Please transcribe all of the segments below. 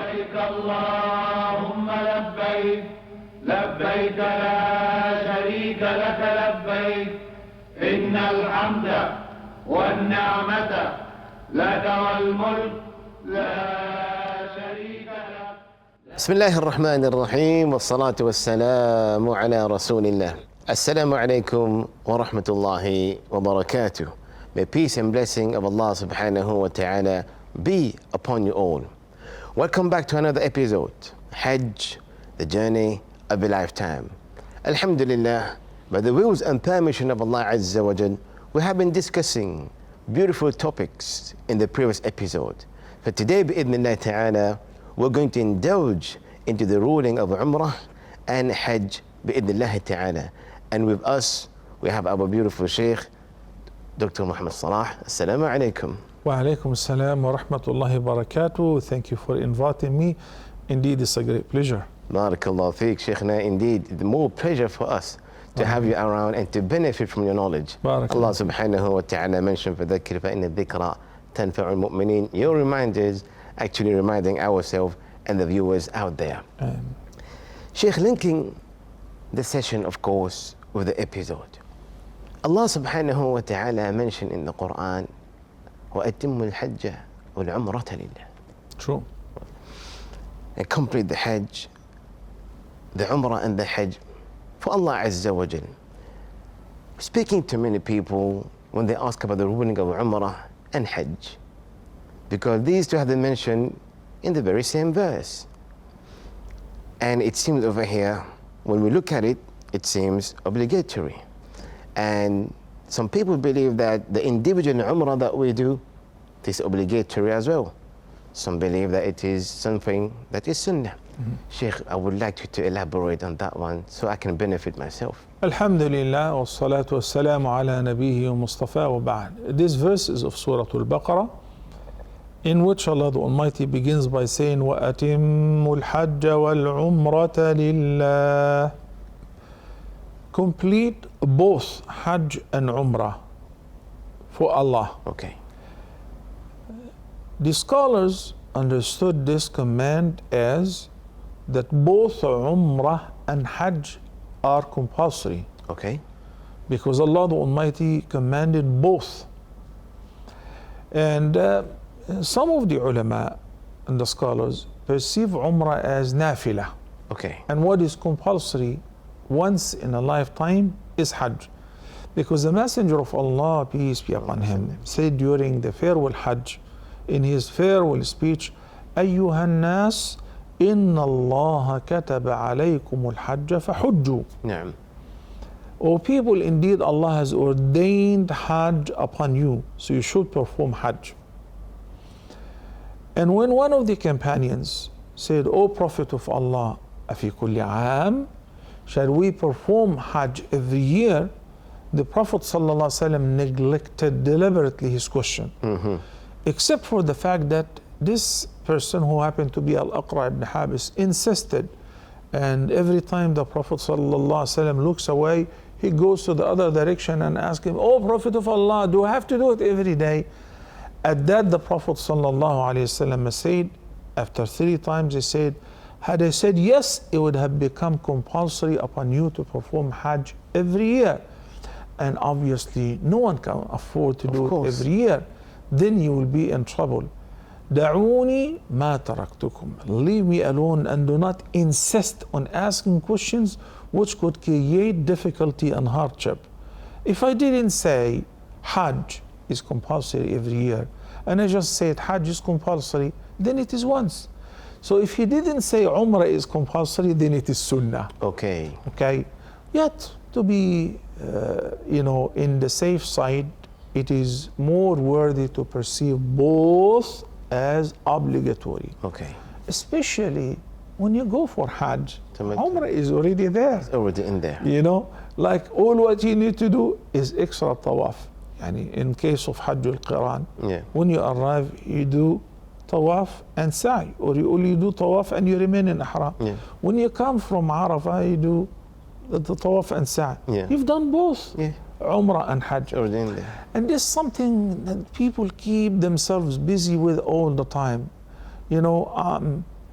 لبيك اللهم لبيك لبيك لا شريك لك لبيك إن الحمد والنعمة لك والملك لا شريك لك. بسم الله الرحمن الرحيم والصلاة والسلام على رسول الله. Assalamu alaikum wa rahmatullahi wa barakatuh. May peace and blessing of Allah subhanahu wa ta'ala be upon you all. Welcome back to another episode, Hajj, the journey of a lifetime. Alhamdulillah, by the wills and permission of Allah Azza wa Jal, we have been discussing beautiful topics in the previous episode. But today, bi'idhnillah ta'ala, we're going to indulge into the ruling of Umrah and Hajj, bi'idhnillah ta'ala. And with us, we have our beautiful Sheikh, Dr. Muhammad Salah. Assalamu alaikum. Wa alaikum assalam wa rahmatullahi wa barakatuh. Thank you for inviting me. Indeed, it's a great pleasure. Barakallah feek, Sheikhna. Indeed, the more pleasure for us to have you around and to benefit from your knowledge. Allah subhanahu wa ta'ala mentioned, فَذَكِّرْ فَإِنَّ الذِّكْرَ تَنْفَعُ الْمُؤْمِنِينَ. Your reminders actually reminding ourselves and the viewers out there. Sheikh, linking the session, of course, with the episode. Allah subhanahu wa ta'ala mentioned in the Quran, وَأَتِمُّ الْحَجَّ وَالْعُمْرَةَ لِلَّهِ. True. And complete the Hajj, the Umrah and the Hajj for Allah Azza wa Jal. Speaking to many people when they ask about the ruling of Umrah and Hajj, because these two have been mentioned in the very same verse. And it seems over here, when we look at it, it seems obligatory. And some people believe that the individual Umrah that we do is obligatory as well. Some believe that it is something that is Sunnah. Sheikh, I would like you to elaborate on that one so I can benefit myself. Alhamdulillah wa salatu wa salamu ala nabihi wa mustafa wa ba'd. This verse is of Surah Al-Baqarah, in which Allah the Almighty begins by saying, وَأَتِمُّ الْحَجَّ وَالْعُمْرَةَ لِلَّهِ. Complete both Hajj and Umrah for Allah. Okay. The scholars understood this command as that both Umrah and Hajj are compulsory. Okay. Because Allah the Almighty commanded both. And some of the ulama and the scholars perceive Umrah as nafila. Okay. And what is compulsory once in a lifetime is Hajj. Because the Messenger of Allah, peace be upon him, said during the farewell Hajj, in his farewell speech, أيها الناس إن الله كتب عليكم الحج فحجوا. نعم. O people, indeed Allah has ordained Hajj upon you, so you should perform Hajj. And when one of the companions said, O Prophet of Allah, أفي كل عام, shall we perform Hajj every year? The Prophet ﷺ neglected deliberately his question, except for the fact that this person who happened to be Al-Aqra ibn Habis insisted, and every time the Prophet ﷺ looks away, he goes to the other direction and asks him, O Prophet of Allah, do I have to do it every day? At that the Prophet ﷺ said, after 3 times he said, had I said yes, it would have become compulsory upon you to perform Hajj every year. And obviously no one can afford to do it every year. Then you will be in trouble. دعوني ما تركتكم. Leave me alone and do not insist on asking questions which could create difficulty and hardship. If I didn't say Hajj is compulsory every year, and I just said Hajj is compulsory, then it is once. So if he didn't say Umrah is compulsory, then it is Sunnah. Okay. Okay. Yet to be, in the safe side, it is more worthy to perceive both as obligatory. Okay. Especially when you go for Hajj, Umrah is already there. It's already in there. Like all what you need to do is extra tawaf. In case of Hajj al-Qiran, when you arrive, you do tawaf and sa'i, or you only do tawaf and you remain in ihram. When you come from Arafah, you do the tawaf and sa'i. You've done both. Umrah and Hajj. And this is something that people keep themselves busy with all the time.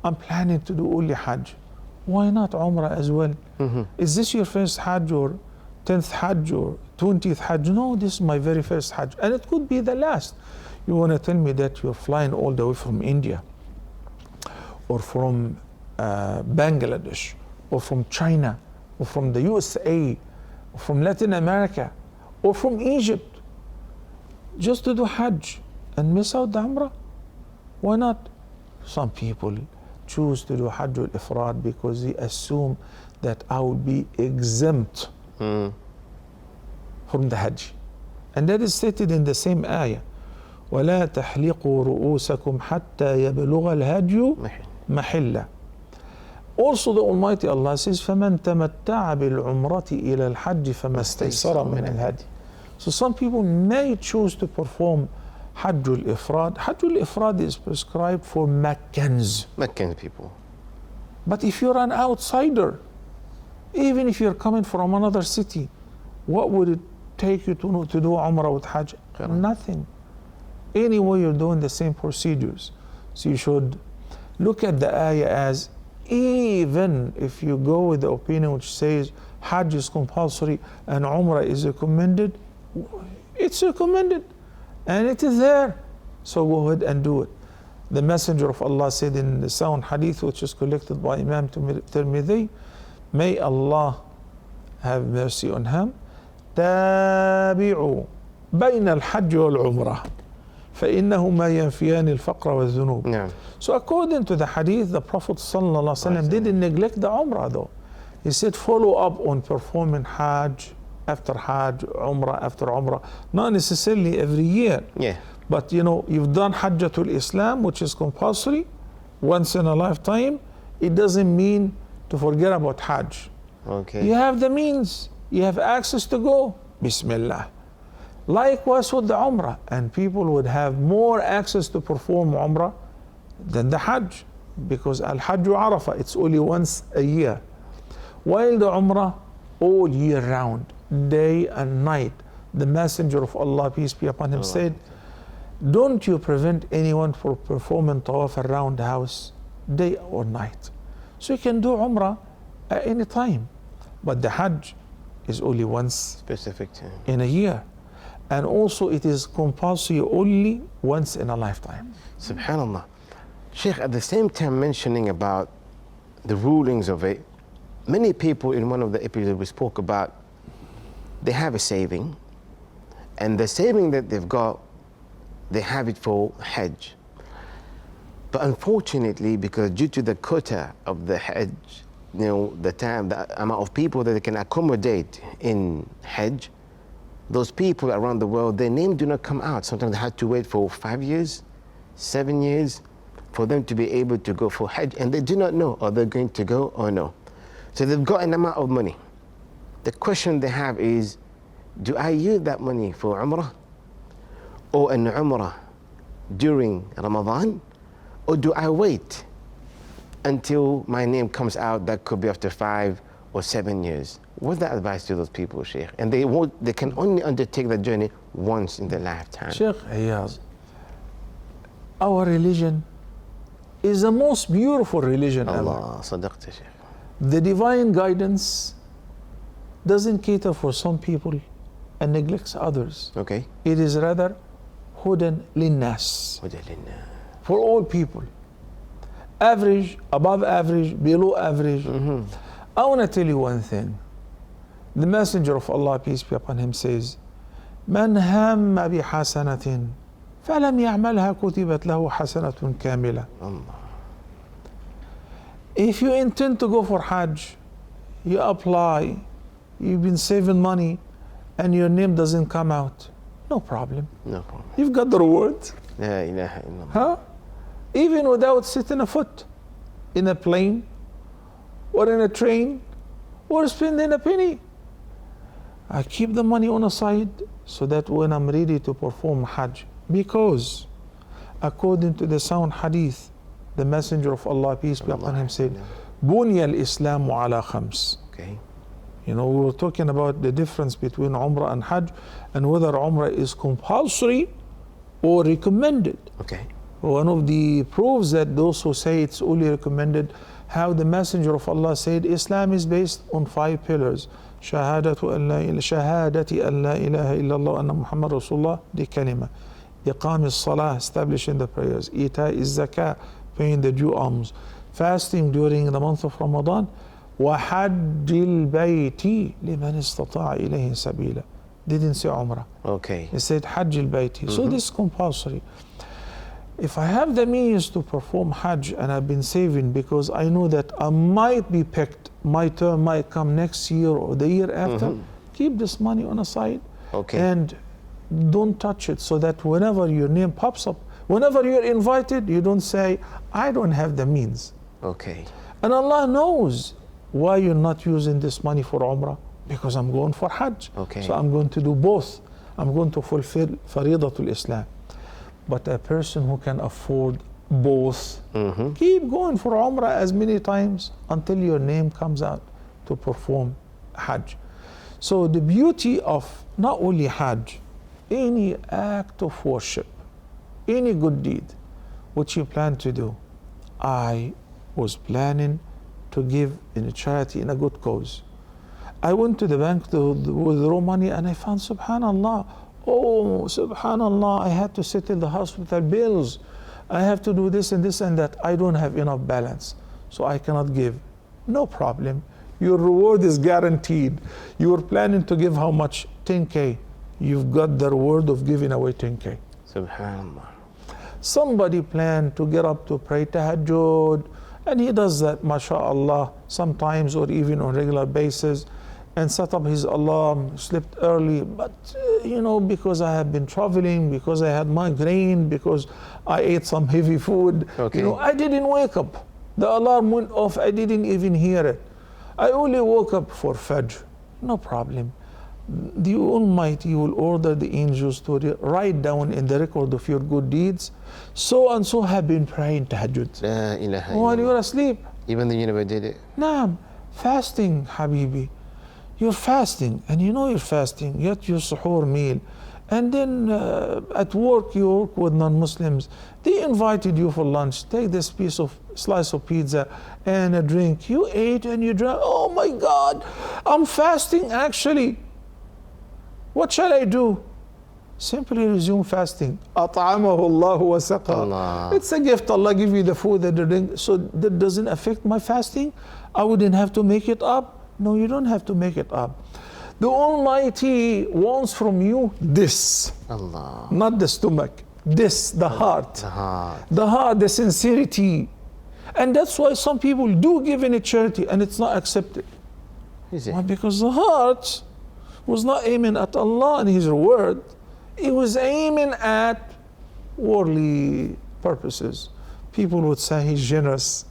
I'm planning to do only Hajj. Why not Umrah as well? Is this your first Hajj or 10th Hajj or 20th Hajj? No, this is my very first Hajj. And it could be the last. You want to tell me that you're flying all the way from India or from Bangladesh or from China or from the USA or from Latin America or from Egypt just to do Hajj and miss out the Umrah? Why not? Some people choose to do Hajj al-Ifrad because they assume that I will be exempt from the Hajj. And that is stated in the same ayah. وَلَا تَحْلِقُوا رُؤُوسَكُمْ حَتَّى يَبْلُغَ الْهَدْيُ مَحِلَّهُ. Also the Almighty Allah says, فَمَنْ تَمَتَّعَ بِالْعُمْرَةِ إِلَى الْحَجِّ فَمَا اسْتَيْسَرَ مِنَ الْهَدْيِ. So some people may choose to perform Hajj al-Ifrad. Hajj al-Ifrad is prescribed for Meccans. Meccan people. But if you're an outsider, even if you're coming from another city, what would it take you to do Umrah with Hajj? Nothing. Anyway, you're doing the same procedures. So you should look at the ayah as, even if you go with the opinion which says Hajj is compulsory and Umrah is recommended, it's recommended and it is there. So go ahead and do it. The Messenger of Allah said in the sound hadith which is collected by Imam Tirmidhi, may Allah have mercy on him, تابعوا بين الحج والعمرة فإنهما ينفيان الفقر والذنوب. نعم. So according to the hadith, the Prophet ﷺ didn't neglect the Umrah though. He said follow up on performing Hajj after Hajj, Umrah after Umrah, not necessarily every year. Yeah. But you know, you've done Hajjatul Islam, which is compulsory once in a lifetime. It doesn't mean to forget about Hajj. Okay. You have the means, you have access to go, Bismillah. Likewise with the Umrah, and people would have more access to perform Umrah than the Hajj, because Al-Hajj Arafah, it's only once a year. While the Umrah, all year round, day and night. The Messenger of Allah, peace be upon him, said, don't you prevent anyone from performing tawaf around the house, day or night. So you can do Umrah at any time. But the Hajj is only once Specific time. in a year. And also it is compulsory only once in a lifetime. Subhanallah. Sheikh, at the same time mentioning about the rulings of it, many people in one of the episodes we spoke about, they have a saving, and the saving that they've got, they have it for Hajj. But unfortunately, because due to the quota of the Hajj, you know, the time, the amount of people that they can accommodate in Hajj, those people around the world, their name do not come out. Sometimes they had to wait for 5 years, 7 years for them to be able to go for Hajj, and they do not know are they going to go or no. So they've got an amount of money. The question they have is, do I use that money for Umrah or an Umrah during Ramadan, or do I wait until my name comes out? That could be after 5 or 7 years. What's the advice to those people, Sheikh? And they can only undertake the journey once in their lifetime. Sheikh Ayaz, our religion is the most beautiful religion ever. Allah, sadaqta, Sheikh. The divine guidance doesn't cater for some people and neglects others. Okay. It is rather hudan linnas, Wadalina. for all people. Average, above average, below average. I want to tell you one thing. The Messenger of Allah, peace be upon him, says, من هم بحسنة فلم يعملها كتبت له حسنة كاملة. Allah. If you intend to go for Hajj, you apply, you've been saving money, and your name doesn't come out, no problem. No problem. You've got the reward. La ilaha illallah. Huh? Even without sitting a foot in a plane or in a train or spending a penny. I keep the money on the side so that when I'm ready to perform Hajj, because according to the sound hadith, the Messenger of Allah, peace be upon him, said, بُنِيَ الْإِسْلَامُ عَلَى خَمْسٍ. Okay. You know, we were talking about the difference between Umrah and Hajj and whether Umrah is compulsory or recommended. Okay. One of the proofs that those who say it's only recommended, how the Messenger of Allah said Islam is based on 5 pillars. Shahadati an la ilaha illallah anna Muhammad Rasulullah, the kalima. Iqam as-salah, establishing the prayers. Ita is-zakah, paying the due alms. Fasting during the month of Ramadan. وَحَجِّ الْبَيْتِ لِمَنِ اسْتَطَاعَ إِلَيْهِ سَبِيلًا. Didn't say Umrah. Okay. He said Hajj al-Bayti. So this is compulsory. If I have the means to perform Hajj and I've been saving because I know that I might be picked, my turn might come next year or the year after, keep this money on a side. Okay. And don't touch it, so that whenever your name pops up, whenever you're invited, you don't say, I don't have the means. Okay. And Allah knows why you're not using this money for Umrah. Because I'm going for Hajj. Okay. So I'm going to do both. I'm going to fulfill Faridatul Islam. But a person who can afford both, keep going for Umrah as many times until your name comes out to perform Hajj. So the beauty of not only Hajj, any act of worship, any good deed which you plan to do. I was planning to give in a charity in a good cause. I went to the bank to withdraw money and I found, subhanallah, oh, subhanallah, I had to settle the hospital bills. I have to do this and this and that. I don't have enough balance, so I cannot give. No problem. Your reward is guaranteed. You were planning to give how much? 10K. You've got the reward of giving away 10K. Subhanallah. Somebody planned to get up to pray tahajjud, and he does that, mashallah, sometimes or even on regular basis, and set up his alarm, slept early. But, because I have been traveling, because I had migraine, because I ate some heavy food, I didn't wake up. The alarm went off, I didn't even hear it. I only woke up for Fajr. No problem. The Almighty will order the angels to write down in the record of your good deeds, so and so have been praying tahajjud. La ilaha illallah. While you're asleep. Even though you never did it. Naam. Fasting, Habibi. You're fasting, and you know you're fasting, get your suhoor meal. And then at work, you work with non-Muslims. They invited you for lunch. Take this slice of pizza and a drink. You ate and you drank. Oh my God, I'm fasting actually. What shall I do? Simply resume fasting. أطعمه الله وسقى. It's a gift. Allah give you the food and the drink. So that doesn't affect my fasting. I wouldn't have to make it up. No, you don't have to make it up. The Almighty wants from you this. Allah. Not the stomach. This, the heart. The heart. The heart, the sincerity. And that's why some people do give in a charity and it's not accepted. Is it? Why? Because the heart was not aiming at Allah and His word. It was aiming at worldly purposes. People would say he's generous,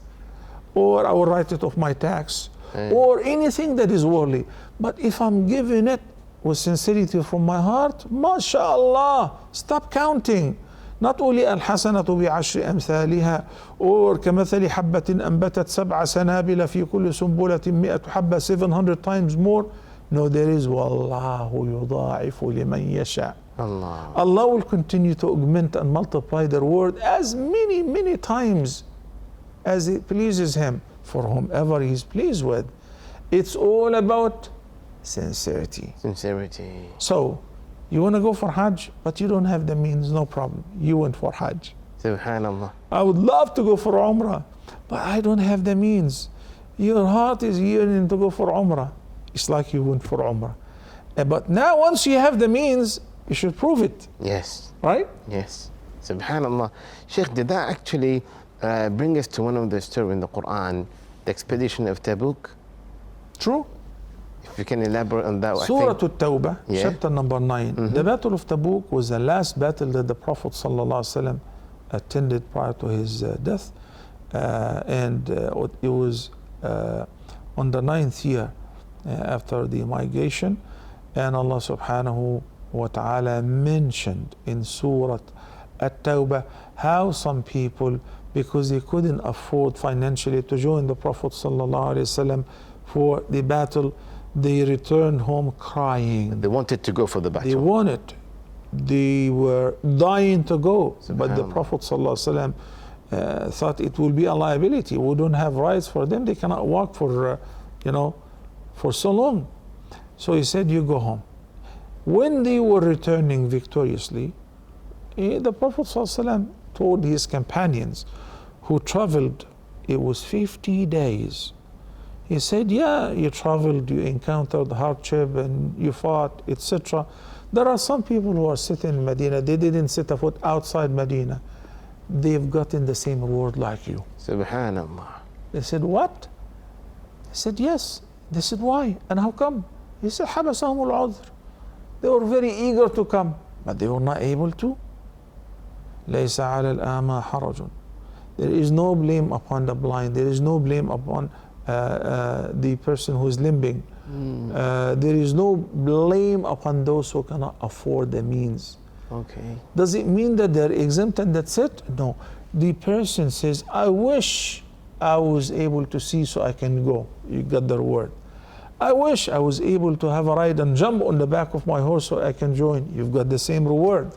or I will write it off my tax, or anything that is worldly. But if I'm giving it with sincerity from my heart, mashallah, stop counting. Not only al-hasanatu bi'ashri amthaliha, or كمثل حبة أنبتت سبع سنابل في كل سنبلة 100 حبة, 700 times more. No, there is وَاللَّهُ يُضَاعِفُ لِمَنْ يَشَاءُ. Allah will continue to augment and multiply the reward as many, many times as it pleases Him, for whomever He is pleased with. It's all about sincerity. Sincerity. So, you want to go for Hajj, but you don't have the means, no problem. You went for Hajj. Subhanallah. I would love to go for Umrah, but I don't have the means. Your heart is yearning to go for Umrah. It's like you went for Umrah. But now once you have the means, you should prove it. Yes. Right? Yes. Subhanallah. Sheikh, did that actually bring us to one of the stories in the Quran, the expedition of Tabuk? True. If you can elaborate on that. Surah At-Tawbah, chapter number 9. The Battle of Tabuk was the last battle that the Prophet ﷺ attended prior to his death. And it was on the 9th year after the migration. And Allah subhanahu wa ta'ala mentioned in Surah At-Tawbah how some people, because they couldn't afford financially to join the Prophet sallallahu alaihi wasallam for the battle, they returned home crying. They wanted to go for the battle. They wanted. They were dying to go, but the Subhanallah. Prophet ﷺ thought it will be a liability. We don't have rights for them. They cannot walk for, for so long. So he said, you go home. When they were returning victoriously, the Prophet ﷺ told his companions who traveled, it was 50 days. He said, yeah, you traveled, you encountered hardship and you fought, etc. There are some people who are sitting in Medina, they didn't set a foot outside Medina. They've gotten the same reward like you. Subhanallah. They said, what? He said, yes. They said, why? And how come? He said, حبسهم العذر. They were very eager to come, but they were not able to. ليس على الأعمى حرج. There is no blame upon the blind. There is no blame upon the person who is limping. There is no blame upon those who cannot afford the means. Okay. Does it mean that they're exempt and that's it? No. The person says, I wish I was able to see so I can go. You got the reward. I wish I was able to have a ride and jump on the back of my horse so I can join. You've got the same reward,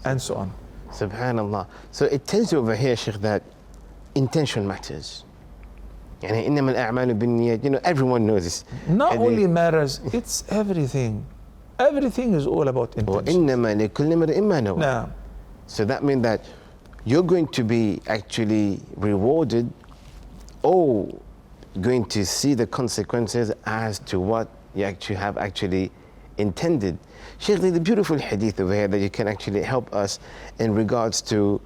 and so on. Subhanallah. So it tells you over here, Sheikh, that intention matters. يعني إنما الأعمال بالنيات. Everyone knows this. Not only matters, it's everything. Everything is all about intention. وإنما لكل امرئ ما نوى. Now, So that means that you're going to be actually rewarded or going to see the consequences as to what you actually have actually intended. Sheikh, there's a beautiful hadith over here that you can actually help us in regards to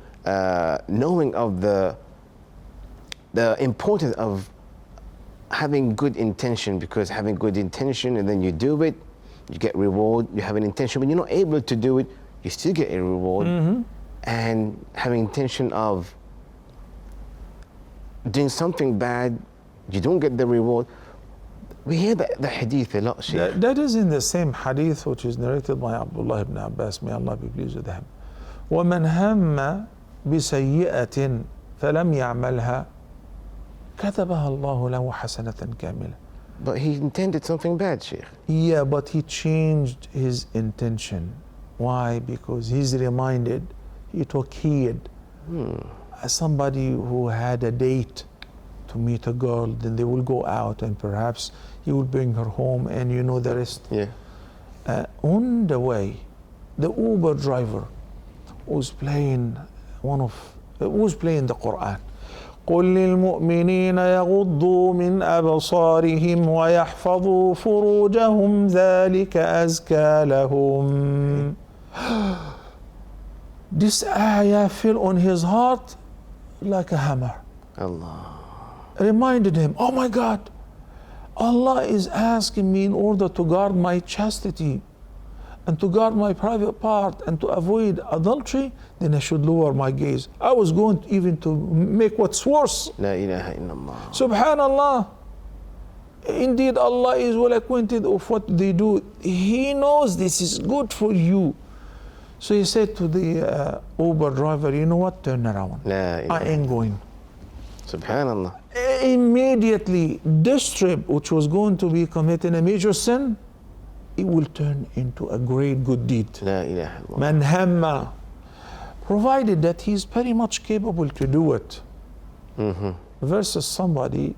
knowing of the importance of having good intention, because having good intention and then you do it, you get reward. You have an intention. When you're not able to do it, you still get a reward. And having intention of doing something bad, you don't get the reward. We hear the hadith a lot, Sheikh. that is in the same hadith which is narrated by Abdullah ibn Abbas, may Allah be pleased with him. وَمَنْ هَمَّ بِسَيِّئَةٍ فَلَمْ يَعْمَلْهَا كَتَبَهَا اللَّهُ لَهُ حَسَنَةً كَامِلَةً. But he intended something bad, Sheikh. Yeah, but he changed his intention. Why? Because he's reminded, he took heed. As somebody who had a date to meet a girl, then they will go out and perhaps he will bring her home and you know the rest. Yeah. On the way, the Uber driver was playing the Quran. قل للمؤمنين يغضوا من أبصارهم ويحفظوا فروجهم ذلك أزكى لهم. This ayah fell on his heart like a hammer. Allah. Reminded him, oh my God, Allah is asking me in order to guard my chastity and to guard my private part and to avoid adultery, then I should lower my gaze. I was going even to make what's worse. La ilaha illallah. Subhanallah. Indeed, Allah is well acquainted of what they do. He knows this is good for you. So he said to the Uber driver, you know what, turn around. La ilaha. I ain't going. Subhanallah. Immediately, this trip, which was going to be committing a major sin, it will turn into a great good deed. La ilaha illallah. Man hamma, provided that he's very much capable to do it, versus somebody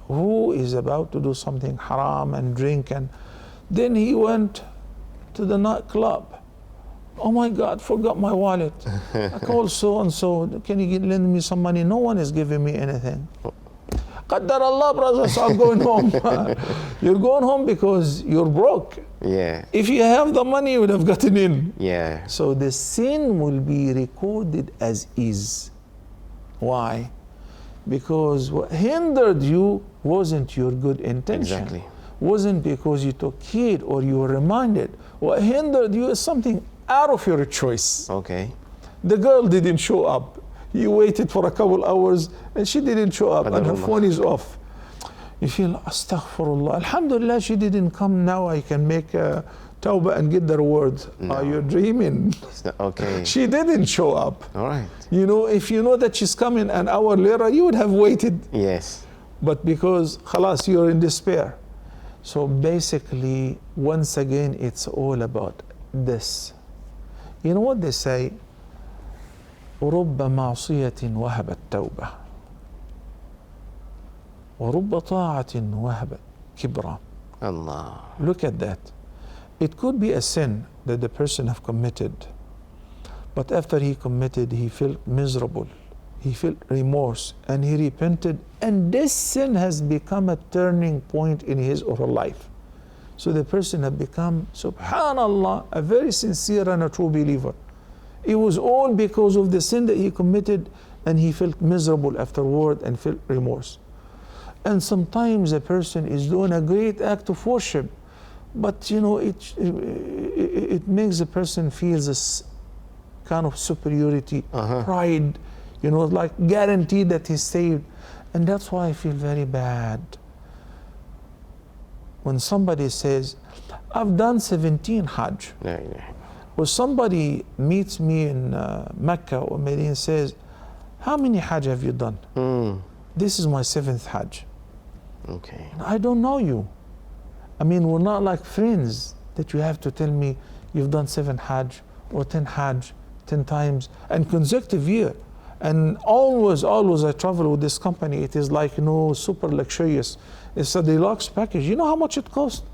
who is about to do something haram and drink, and then he went to the nightclub. Oh my God, forgot my wallet. I called so and so, can you lend me some money? No one is giving me anything. Qaddar Allah, brother, so I'm going home. You're going home because you're broke. Yeah. If you have the money, you would have gotten in. Yeah. So the sin will be recorded as is. Why? Because what hindered you wasn't your good intention. Exactly. Wasn't because you took heed or you were reminded. What hindered you is something out of your choice. Okay. The girl didn't show up. You waited for a couple hours and she didn't show up and her phone is off. You feel, astaghfirullah. Alhamdulillah, she didn't come. Now I can make a tawbah and get the reward. No. You're dreaming. It's not okay. She didn't show up. All right. You know, if you know that she's coming an hour later, you would have waited. Yes. But because, khalas, you're in despair. So basically, once again, it's all about this. You know what they say? رب معصية وهبت توبة ورب طاعة وهبت كبرى. Allah. Look at that. It could be a sin that the person have committed, but after he committed, he felt miserable, he felt remorse, and he repented, and this sin has become a turning point in his or her life. So the person had become, subhanallah, a very sincere and a true believer. It was all because of the sin that he committed, and he felt miserable afterward and felt remorse. And sometimes a person is doing a great act of worship, but you know, it makes the person feel this kind of superiority, pride, you know, like guaranteed that he's saved. And that's why I feel very bad when somebody says, I've done 17 Hajj. Or somebody meets me in Mecca or Medina and says, how many Hajj have you done? This is my 7th Hajj. Okay. I don't know you. I mean, we're not like friends that you have to tell me you've done 7 Hajj or 10 Hajj 10 times and consecutive year. And always I travel with this company. It is like, you know, super luxurious. It's a deluxe package. You know how much it costs?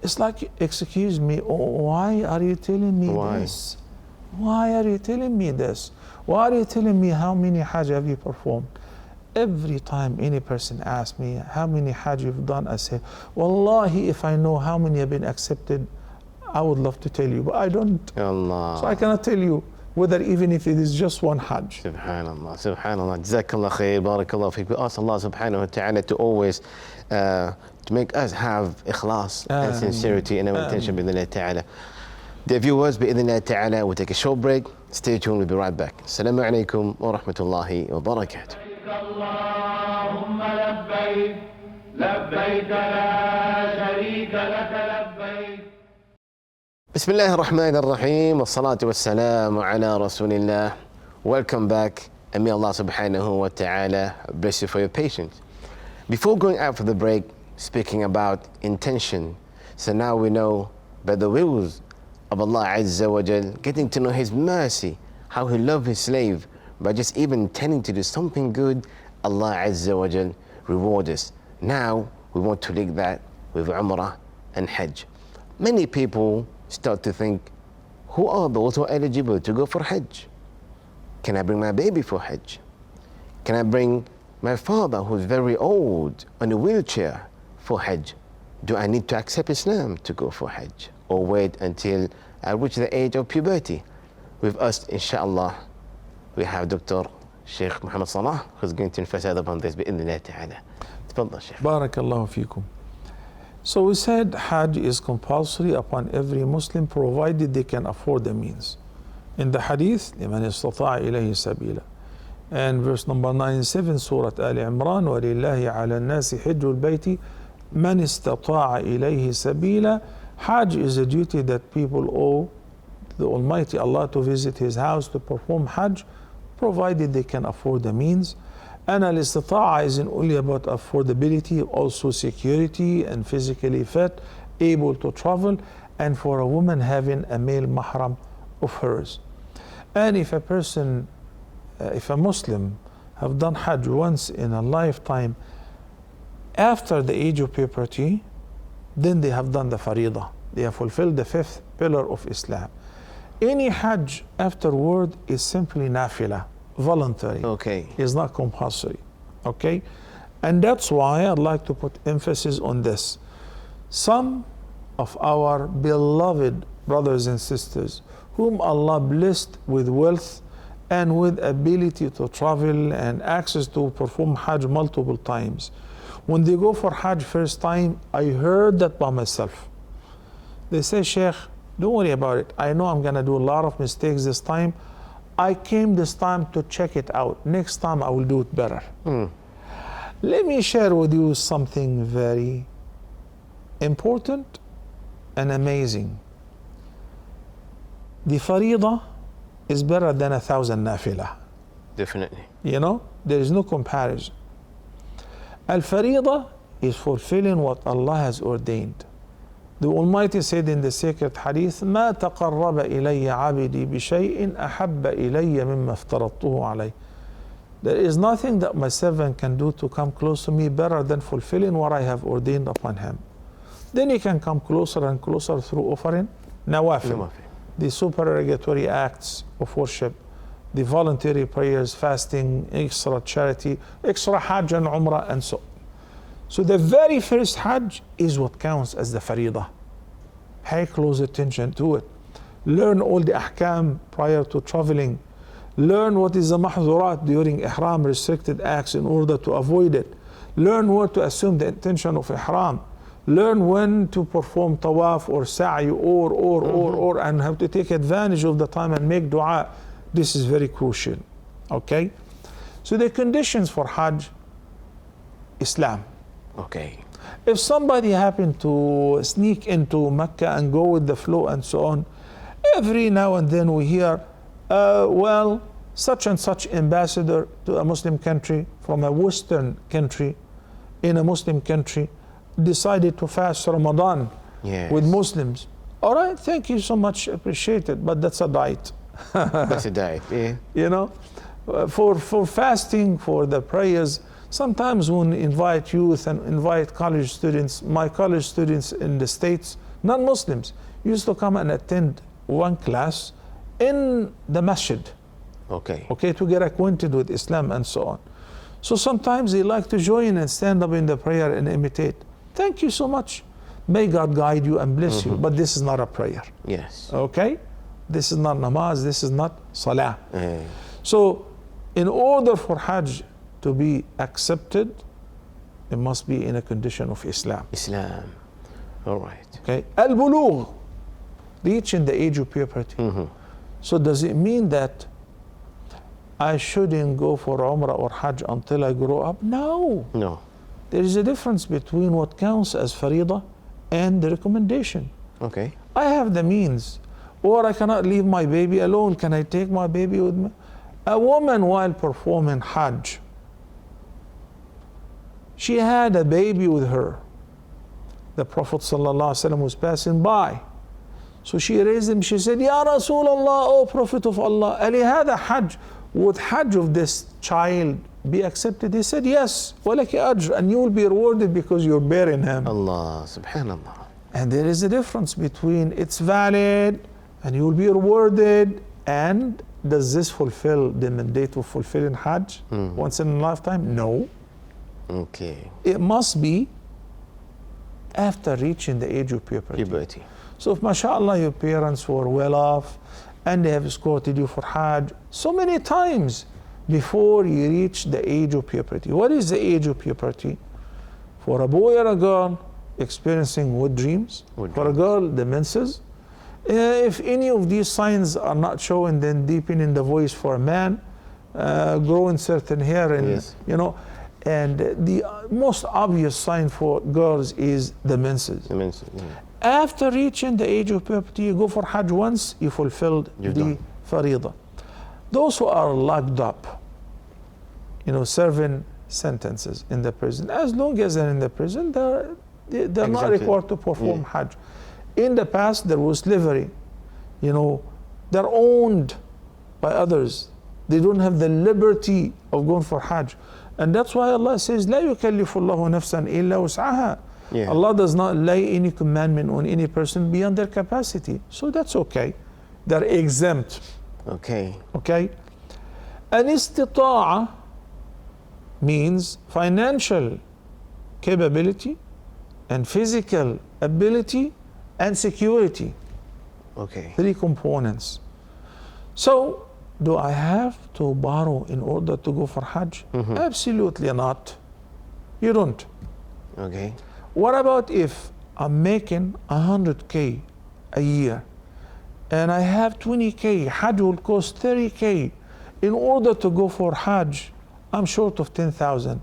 It's like, excuse me, why are you telling me this? Why are you telling me this? Why are you telling me how many Hajj have you performed? Every time any person asks me how many Hajj you've done, I say, Wallahi, if I know how many have been accepted, I would love to tell you, but I don't. Allah. So I cannot tell you whether even if it is just 1 Hajj. Subhanallah, subhanallah. Jazakallah khair, barakallah fiqh. We ask Allah subhanahu wa ta'ala to always to make us have ikhlas and sincerity in our intention bi-idhnillah ta'ala. Dear viewers, bi-idhnillah ta'ala, we'll take a short break. Stay tuned, we'll be right back. Assalamu alaikum wa rahmatullahi wa barakatuh. اللهم لبيك لبيك لا شريك لك لبيك. بسم الله الرحمن الرحيم والصلاة والسلام على رسول الله. Welcome back, and may Allah subhanahu wa ta'ala bless you for your patience. Before going out for the break, speaking about intention, so now we know by the wills of Allah Azza wa Jal, getting to know His mercy, how He loves His slave, by just even tending to do something good, Allah Azza wa Jal reward us. Now we want to link that with Umrah and Hajj. Many people start to think, who are those who are eligible to go for Hajj? Can I bring my baby for Hajj? Can I bring my father who's very old on a wheelchair for Hajj? Do I need to accept Islam to go for Hajj? Or wait until I reach the age of puberty? With us, inshallah, we have Dr. Sheikh Muhammad Salah, who's going to emphasize upon this bi-idhnillah ta'ala. Tafadhal, Sheikh. Barakallahu feekum. So we said Hajj is compulsory upon every Muslim provided they can afford the means. In the hadith, لمن استطاع إليه سبيلا. And verse number 97, Surah Al Imran, وَلِلَّهِ عَلَى النَّاسِ حِجُّ الْبَيْتِ مَنِ اسْتَطَاعَ إِلَيْهِ سَبِيلًا. Hajj is a duty that people owe the Almighty Allah to visit His house to perform Hajj, provided they can afford the means. And al-istita'a isn't only about affordability, also security and physically fit, able to travel, and for a woman having a male mahram of hers. And if a person, if a Muslim have done Hajj once in a lifetime after the age of puberty, then they have done the faridah. They have fulfilled the 5th pillar of Islam. Any Hajj afterward is simply nafila, voluntary. Okay. It's not compulsory. Okay? And that's why I'd like to put emphasis on this. Some of our beloved brothers and sisters, whom Allah blessed with wealth and with ability to travel and access to perform Hajj multiple times, when they go for Hajj first time, I heard that by myself. They say, Sheikh, don't worry about it. I know I'm going to do a lot of mistakes this time. I came this time to check it out. Next time I will do it better. Let me share with you something very important and amazing. The faridah is better than 1,000 nafilah. Definitely. You know, there is no comparison. Al-faridah is fulfilling what Allah has ordained. The Almighty said in the sacred hadith, ما تقرب إلي عبدي بشيء أحب إلي مما افترضته عليه. There is nothing that my servant can do to come close to me better than fulfilling what I have ordained upon him. Then he can come closer and closer through offering nawafil, the supererogatory acts of worship, the voluntary prayers, fasting, extra charity, extra Hajj and Umrah, and so on. So the very first Hajj is what counts as the faridah. Pay close attention to it. Learn all the ahkam prior to traveling. Learn what is the mahzurat during ihram, restricted acts, in order to avoid it. Learn where to assume the intention of ihram. Learn when to perform tawaf or sa'i or and how to take advantage of the time and make dua. This is very crucial. Okay? So the conditions for Hajj, Islam. Okay. If somebody happened to sneak into Mecca and go with the flow and so on, every now and then we hear, well, such and such ambassador to a Muslim country from a Western country in a Muslim country decided to fast Ramadan with Muslims. All right, thank you so much, appreciate it, but that's a diet. That's a diet, yeah. You know, for fasting, for the prayers, sometimes when we invite youth and invite college students, my college students in the States, non-Muslims, used to come and attend one class in the masjid. Okay. Okay, to get acquainted with Islam and so on. So sometimes they like to join and stand up in the prayer and imitate. Thank you so much. May God guide you and bless you. But this is not a prayer. Yes. Okay? This is not namaz, this is not salah. So in order for Hajj to be accepted, it must be in a condition of Islam. Islam. All right. Okay? Al-bulugh, reaching the age of puberty. So does it mean that I shouldn't go for Umrah or Hajj until I grow up? No. No. There is a difference between what counts as faridah and the recommendation. Okay. I have the means, or I cannot leave my baby alone. Can I take my baby with me? A woman, while performing Hajj, she had a baby with her. The Prophet ﷺ was passing by. So she raised him, she said, Ya Rasulullah, O Prophet of Allah, Ali hada Hajj, would Hajj of this child be accepted? He said, yes, walaki ajr, and you will be rewarded because you're bearing him. Allah, subhanallah. And there is a difference between it's valid and you will be rewarded, and does this fulfill the mandate of fulfilling Hajj once in a lifetime? No. Okay. It must be after reaching the age of puberty. So if mashallah your parents were well off and they have escorted you for Hajj so many times before you reach the age of puberty. What is the age of puberty? For a boy or a girl, experiencing wet dreams. For a girl, the menses. If any of these signs are not showing, then deepening the voice. For a man, growing certain hair, and you know. And the most obvious sign for girls is the menses. The menses, yeah. After reaching the age of puberty, you go for Hajj once, you fulfilled the faridah. Those who are locked up, you know, serving sentences in the prison, as long as they're in the prison, they're not required to perform Hajj. In the past, there was slavery. You know, they're owned by others. They don't have the liberty of going for Hajj. And that's why Allah says, لا يكلف الله نفسا إلا وسعها. Allah does not lay any commandment on any person beyond their capacity. So that's okay. They're exempt. Okay. Okay. An istita'a means financial capability and physical ability and security. Okay. 3 components. So, do I have to borrow in order to go for Hajj? Absolutely not. You don't. Okay. What about if I'm making 100K a year and I have 20K, Hajj will cost 30K. In order to go for Hajj, I'm short of 10,000.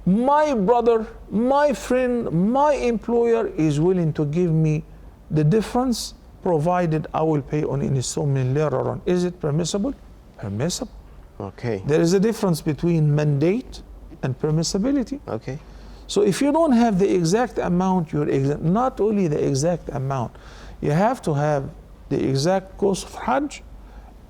My brother, my friend, my employer is willing to give me the difference, provided I will pay on installment later on. Is it permissible? Permissible. Okay. There is a difference between mandate and permissibility. Okay. So if you don't have the exact amount, you're exempt. Not only the exact amount, you have to have the exact cost of Hajj,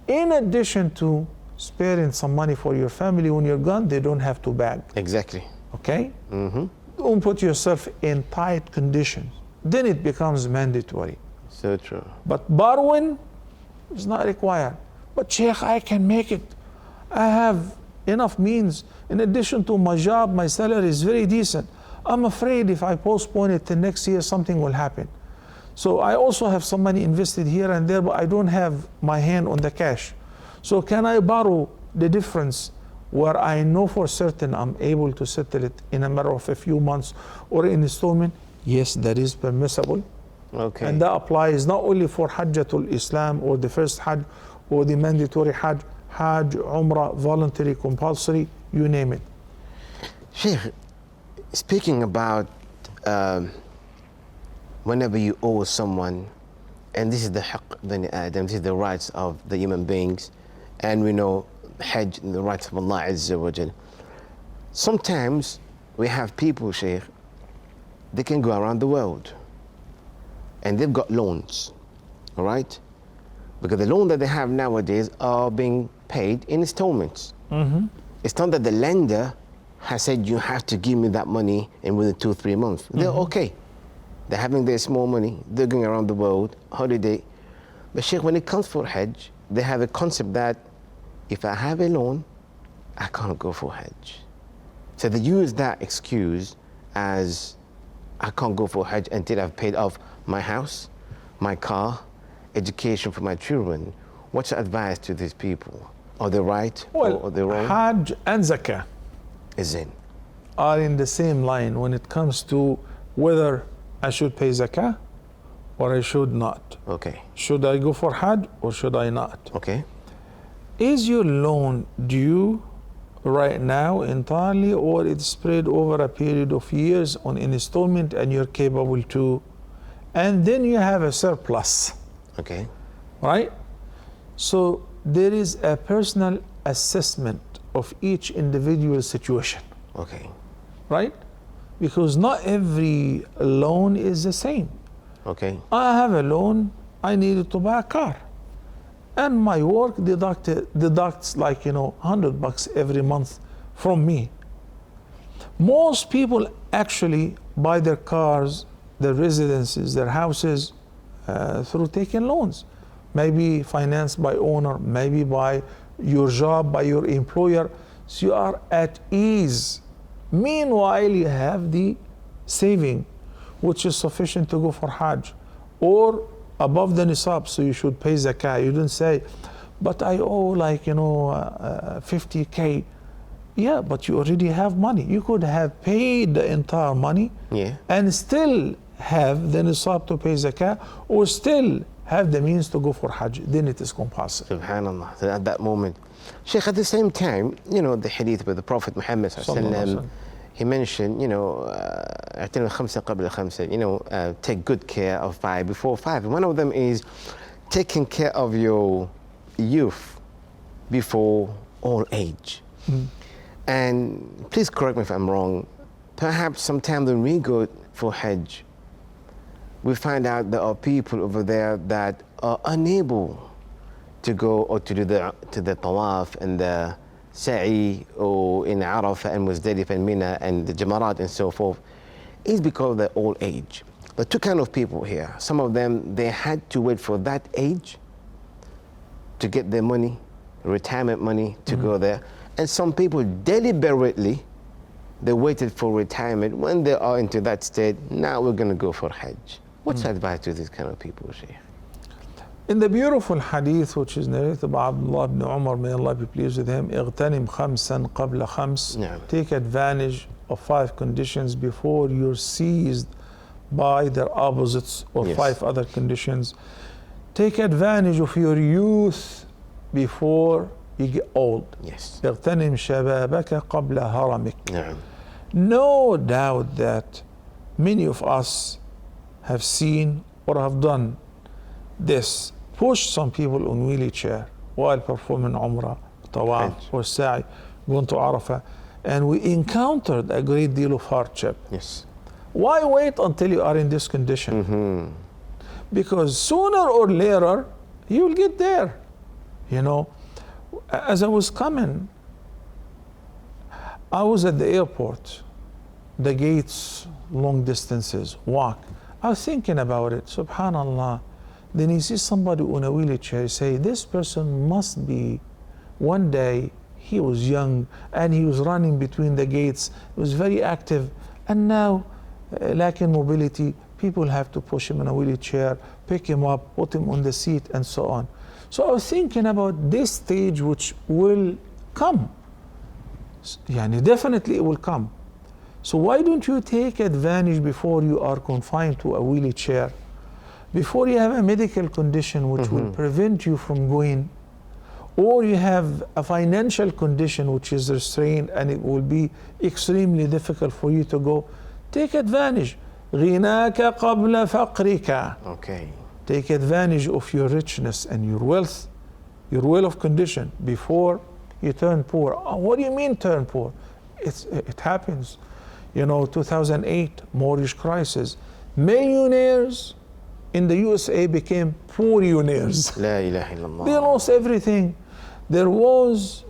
in addition to sparing some money for your family. When you're gone, they don't have to beg. Exactly. Okay? Don't put yourself in tight conditions. Then it becomes mandatory. So true. But borrowing is not required. But Sheikh, I can make it. I have enough means. In addition to my job, my salary is very decent. I'm afraid if I postpone it till next year, something will happen. So I also have some money invested here and there, but I don't have my hand on the cash. So can I borrow the difference where I know for certain I'm able to settle it in a matter of a few months or in installment? Yes, that is permissible. Okay. And that applies not only for Hajjatul Islam or the first Hajj or the mandatory Hajj, Umrah, voluntary, compulsory, you name it. Sheikh, speaking about whenever you owe someone, and this is the haqq bani Adam, this is the rights of the human beings, and we know Hajj, the rights of Allah Azza wa Jal. Sometimes we have people, Sheikh, they can go around the world and they've got loans, all right? Because the loan that they have nowadays are being paid in installments. It's not that the lender has said you have to give me that money in within 2-3 months. They're okay. They're having their small money, they're going around the world, holiday. But Sheikh, when it comes for Hajj, they have a concept that if I have a loan, I can't go for Hajj. So they use that excuse as I can't go for Hajj until I've paid off my house, my car, education for my children. What's your advice to these people? Are they right or they wrong? Hajj and Zakah Is in. are in the same line when it comes to whether I should pay Zakah or I should not. Okay. Should I go for Hajj or should I not? Okay. Is your loan due right now entirely, or it's spread over a period of years on installment and you're capable to, and then you have a surplus, Okay. right? So there is a personal assessment of each individual situation, Okay. right? Because not every loan is the same. Okay. I have a loan, I needed to buy a car. And my work deducts like, $100 every month from me. Most people actually buy their cars, their residences, their houses through taking loans. Maybe financed by owner, maybe by your job, by your employer. So you are at ease. Meanwhile, you have the saving, which is sufficient to go for Hajj, or above the nisab, so you should pay zakah. You don't say, but I owe 50K. Yeah, but you already have money. You could have paid the entire money and still have the nisab to pay zakah, or still have the means to go for Hajj. Then it is compulsory. Subhanallah. So at that moment. Sheikh, at the same time, the hadith with the Prophet Muhammad sallallahu he mentioned, اعتنوا الخمسة قبل الخمسة, take good care of 5 before 5. One of them is taking care of your youth before old age. And please correct me if I'm wrong. Perhaps sometime when we go for Hajj, we find out there are people over there that are unable to go or to do the tawaf and the sa'i or in Arafah and Muzdalifah and Mina and the Jamarat and so forth, is because of their old age. There are two kinds of people here. Some of them, they had to wait for that age to get their money, retirement money to go there. And some people deliberately, they waited for retirement. When they are into that state, now we're going to go for Hajj. What's advice to these kind of people, Shaykh? In the beautiful hadith which is narrated by Abdullah ibn Umar, may Allah be pleased with him, اغتنم خمسا قبل خمس. Take advantage of 5 conditions before you're seized by their opposites or 5 other conditions. Take advantage of your youth before you get old. Yes. اغتنم شبابك قبل هرمك. نعم. No doubt that many of us have seen or have done this. Push some people on wheelchair while performing Umrah, Tawaf, or Sa'i, going to Arafah. and we encountered a great deal of hardship. Yes. Why wait until you are in this condition? Because sooner or later, you will get there. You know, as I was coming, I was at the airport, the gates, long distances, walk. I was thinking about it, subhanallah. Then you see somebody on a wheelchair, you say, this person must be, one day he was young and he was running between the gates, he was very active, and now, lacking mobility, people have to push him in a wheelchair, pick him up, put him on the seat, and so on. So I was thinking about this stage which will come. Yani definitely it will come. So why don't you take advantage before you are confined to a wheelchair, before you have a medical condition which will prevent you from going, or you have a financial condition which is restrained and it will be extremely difficult for you to go. Take advantage. غِنَاكَ قَبْلَ فَقْرِكَ. Okay. Take advantage of your richness and your wealth, your well-off condition before you turn poor. What do you mean turn poor? It happens. You know, 2008 mortgage crisis. Millionaires in the USA became poorionaires. La ilaha illallah. They lost everything. There was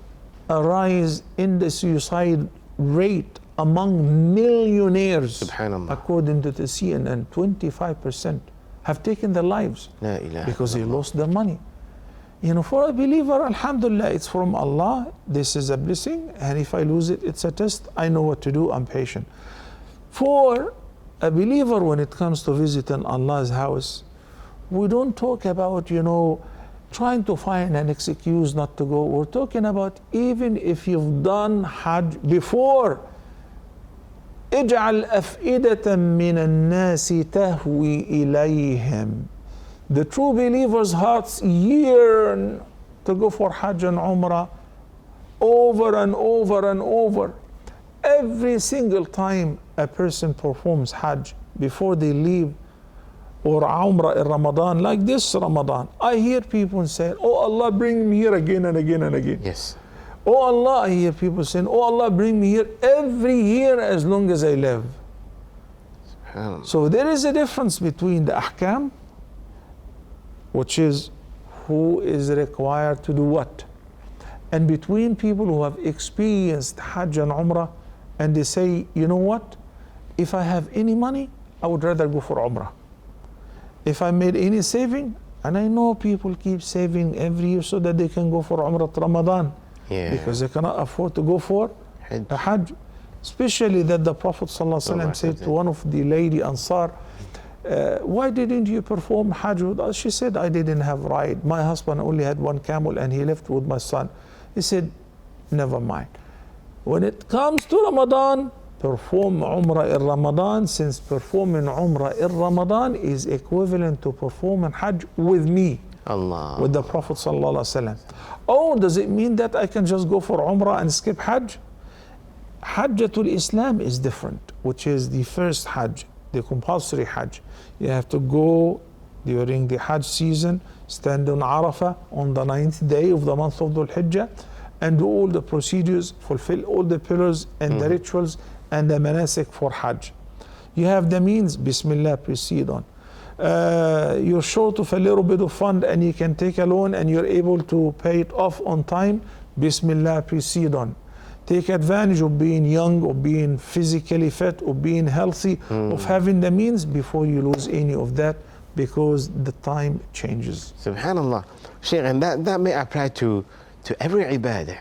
a rise in the suicide rate among millionaires. Subhanallah. According to the CNN, 25% have taken their lives La ilaha because they illallah. lost their money. You know, for a believer, alhamdulillah, it's from Allah. This is a blessing, and if I lose it, it's a test. I know what to do, I'm patient. For a believer, when it comes to visiting Allah's house, we don't talk about, you know, trying to find an excuse not to go. We're talking about even if you've done Hajj before, اجعل أفئدة من الناس تهوي إليهم. The true believers' hearts yearn to go for Hajj and Umrah over and over and over. Every single time a person performs Hajj before they leave, or Umrah in Ramadan, like this Ramadan, I hear people say, oh Allah, bring me here again and again and again. Yes. Oh Allah, I hear people saying, oh Allah, bring me here every year as long as I live. So there is a difference between the ahkam, which is who is required to do what, and between people who have experienced Hajj and Umrah and they say, you know what, if I have any money, I would rather go for Umrah. If I made any saving, and I know people keep saving every year so that they can go for Umrah Ramadan, because they cannot afford to go for a Hajj. Especially that the Prophet ﷺ said to one of the lady Ansar, why didn't you perform Hajj with us? She said, I didn't have ride. My husband only had one camel and he left with my son. He said, never mind. When it comes to Ramadan, perform Umrah in Ramadan, since performing Umrah in Ramadan is equivalent to performing Hajj with me. Allah. With the Prophet ﷺ. Oh, does it mean that I can just go for Umrah and skip Hajj? Hajjatul Islam is different, which is the first Hajj, the compulsory Hajj. You have to go during the Hajj season, stand on Arafah on the 9th day of the month of Dhul Hijjah, and do all the procedures, fulfill all the pillars and the rituals and the manasik for Hajj. You have the means, Bismillah, proceed on. You're short of a little bit of fund and you can take a loan and you're able to pay it off on time, Bismillah, proceed on. Take advantage of being young, of being physically fit, of being healthy, of having the means before you lose any of that, because the time changes. Subhanallah. Shaykh, and that may apply to every ibadah.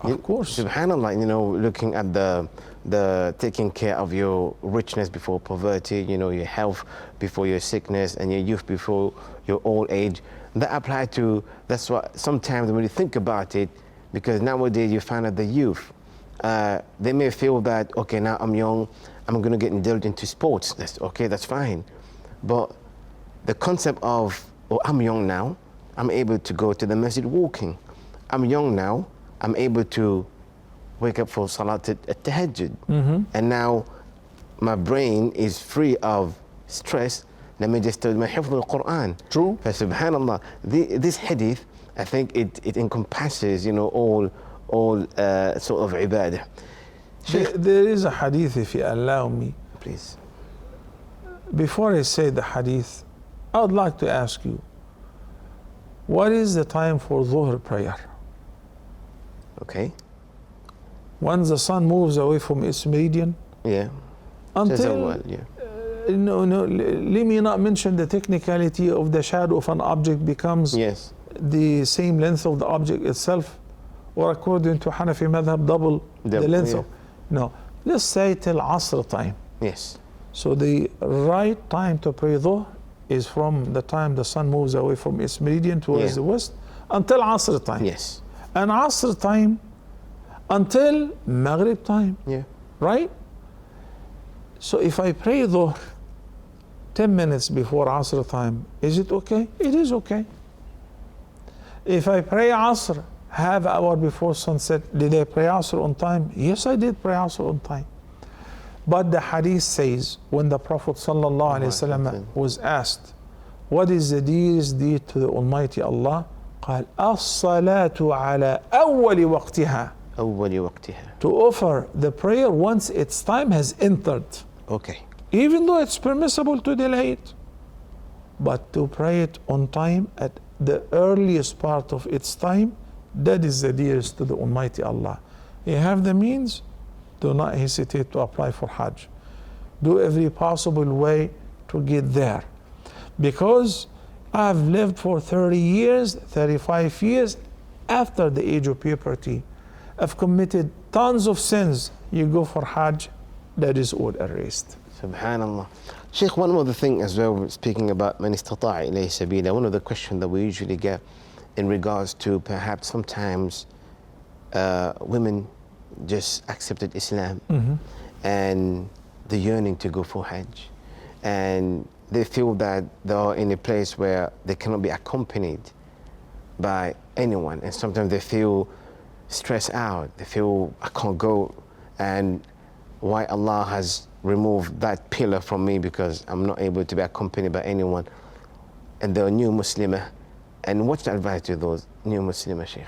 Of course. Subhanallah, you know, looking at the taking care of your richness before poverty, you know, your health before your sickness, and your youth before your old age. That apply to, that's what sometimes when you think about it, because nowadays you find that the youth, they may feel that, okay, now I'm young, I'm going to get indulged into sports. That's okay, that's fine. But the concept of, oh, I'm young now, I'm able to go to the masjid walking. I'm young now, I'm able to wake up for Salat at-Tahajjud. And now my brain is free of stress. Let me just tell my hifz al-Quran. True. Subhanallah, this hadith, I think it encompasses, you know, all sort of ibadah. There is a hadith, if you allow me. Please. Before I say the hadith, I would like to ask you, what is the time for Dhuhr prayer? Okay. Once the sun moves away from its meridian, Yeah. until no, let me not mention the technicality of the shadow of an object becomes Yes. the same length of the object itself, or according to Hanafi madhab, double the length of. No, let's say till Asr time. Yes. So the right time to pray Dhuhr is from the time the sun moves away from its meridian towards the west until Asr time. Yes. And Asr time until Maghrib time. Yeah. Right? So if I pray Dhuhr 10 minutes before Asr time, is it okay? It is okay. If I pray Asr half hour before sunset, did I pray Asr on time? Yes, I did pray Asr on time. But the hadith says, when the Prophet ﷺ was asked, what is the dearest deed to the Almighty Allah? قال الصلاة على أول وقتها. أول وقتها. To offer the prayer once its time has entered. Okay. Even though it's permissible to delay it. But to pray it on time at the earliest part of its time, that is the dearest to the Almighty Allah. You have the means, do not hesitate to apply for Hajj. Do every possible way to get there. Because I've lived for 30 years, 35 years after the age of puberty. I've committed tons of sins. You go for Hajj, that is all erased. Subhanallah. Sheikh, one other thing as well, speaking about man istata'a ilayhi sabila, one of the questions that we usually get in regards to perhaps sometimes women just accepted Islam and the yearning to go for Hajj, and they feel that they are in a place where they cannot be accompanied by anyone, and sometimes they feel stressed out, they feel I can't go, and why Allah has removed that pillar from me because I'm not able to be accompanied by anyone, and they're a new Muslimah. And what's the advice to those new Muslimah, Sheikh,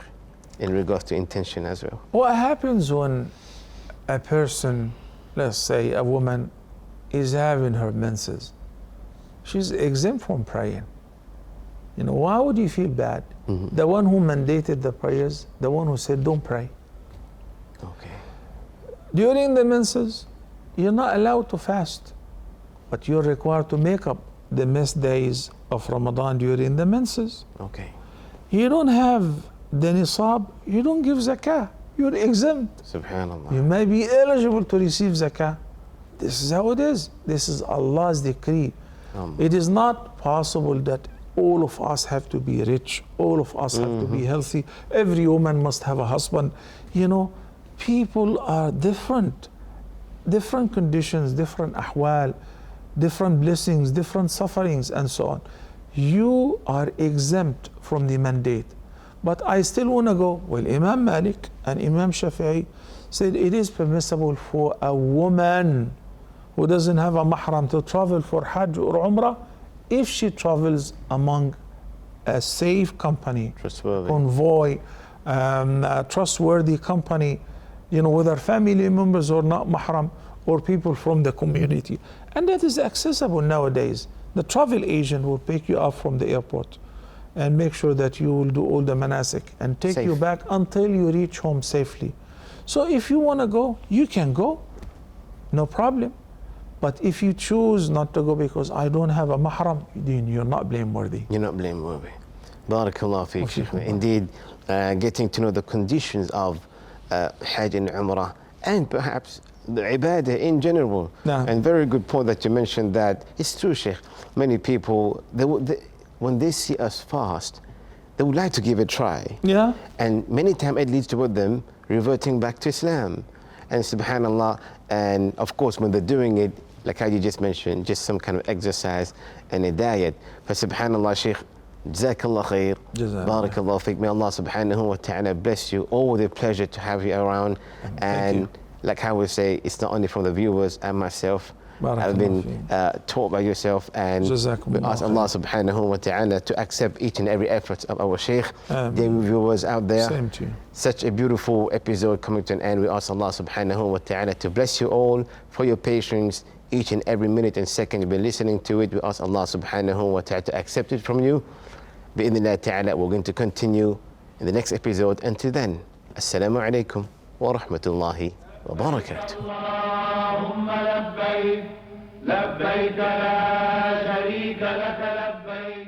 in regards to intention as well? What happens when a person, let's say a woman, is having her menses? She's exempt from praying. You know, why would you feel bad? The one who mandated the prayers, the one who said don't pray. Okay. During the menses, you're not allowed to fast, but you're required to make up the missed days of Ramadan during the menses. Okay. You don't have the nisab, you don't give zakah, you're exempt. Subhanallah. You may be eligible to receive zakah. This is how it is. This is Allah's decree. It is not possible that all of us have to be rich, all of us have to be healthy, every woman must have a husband. You know, people are different conditions, different ahwal, different blessings, different sufferings, and so on. You are exempt from the mandate. But I still want to go. Well, Imam Malik and Imam Shafi'i said it is permissible for a woman who doesn't have a mahram to travel for Hajj or Umrah if she travels among a safe company, Trustworthy. convoy, a trustworthy company, you know, whether family members or not mahram, or people from the community. And that is accessible nowadays. The travel agent will pick you up from the airport and make sure that you will do all the manasik and take Safe. you back until you reach home safely. So if you want to go, you can go, no problem. But if you choose not to go because I don't have a mahram, then you're not blameworthy. You're not blameworthy. Barakallah feek, Sheikh. Wafikum. Indeed, getting to know the conditions of Hajj and Umrah, and perhaps the ibadah in general. Nah. And very good point that you mentioned that. It's true, Sheikh. Many people, when they see us fast, they would like to give it a try. Yeah. And many times it leads to them reverting back to Islam. And subhanallah, and of course when they're doing it, like how you just mentioned, just some kind of exercise and a diet. But subhanallah, Sheikh, Jazakallah khair. Jazakallah. Barakallah feek. May Allah subhanahu wa ta'ala bless you. Always a pleasure to have you around. And you. like how we say, it's not only from the viewers and myself, have been taught by yourself, and we ask Allah subhanahu wa ta'ala to accept each and every effort of our Shaykh. Dear viewers out there, same to you. Such a beautiful episode coming to an end. We ask Allah subhanahu wa ta'ala to bless you all for your patience each and every minute and second you've been listening to it. We ask Allah subhanahu wa ta'ala to accept it from you. Bi-idhnillah ta'ala, we're going to continue in the next episode. Until then, assalamu alaikum wa rahmatullahi wa barakatuh. Allahumma labbayk, labbayk la sharika laka labbayk.